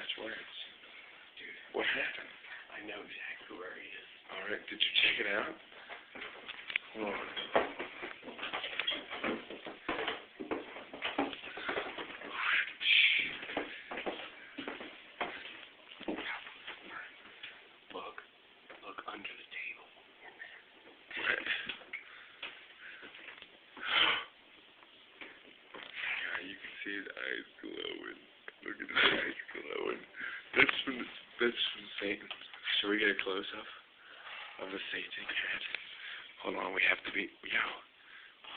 much words. Dude, What happened? I know exactly where he is. Alright, did you check it out? Hold on. Look under the table. What? Yeah, you can see his eyes glowing. Look at his eyes glowing. That's from Satan. Should we get a close-up of the Satan cat? Hold on, we have to be, we're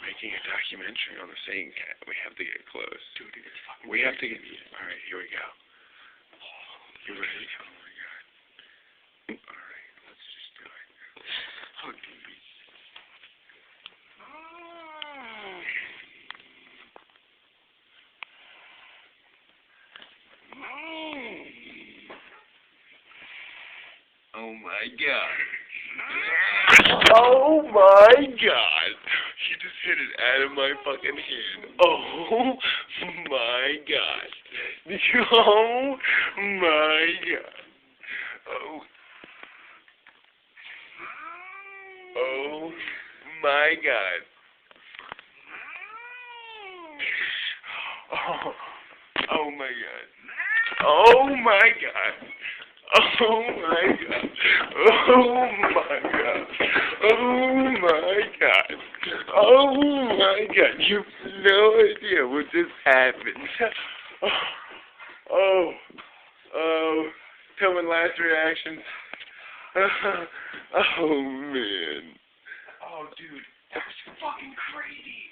making a documentary on the Satan cat. We have to get close. Dude, it's fucking We have to get, alright, here we go. You ready? Oh my god. Alright, let's just do it. Oh, dude. Oh my god. Oh my god. He just hit it out of my fucking hand. Oh my god. Oh my god. Oh. Oh my god. Oh. Oh my god. Oh my god. Oh my god. Oh my god. Oh my god. Oh my god. You have no idea what just happened. Oh. Tell me last reactions. Oh man. Oh, dude, that was fucking crazy.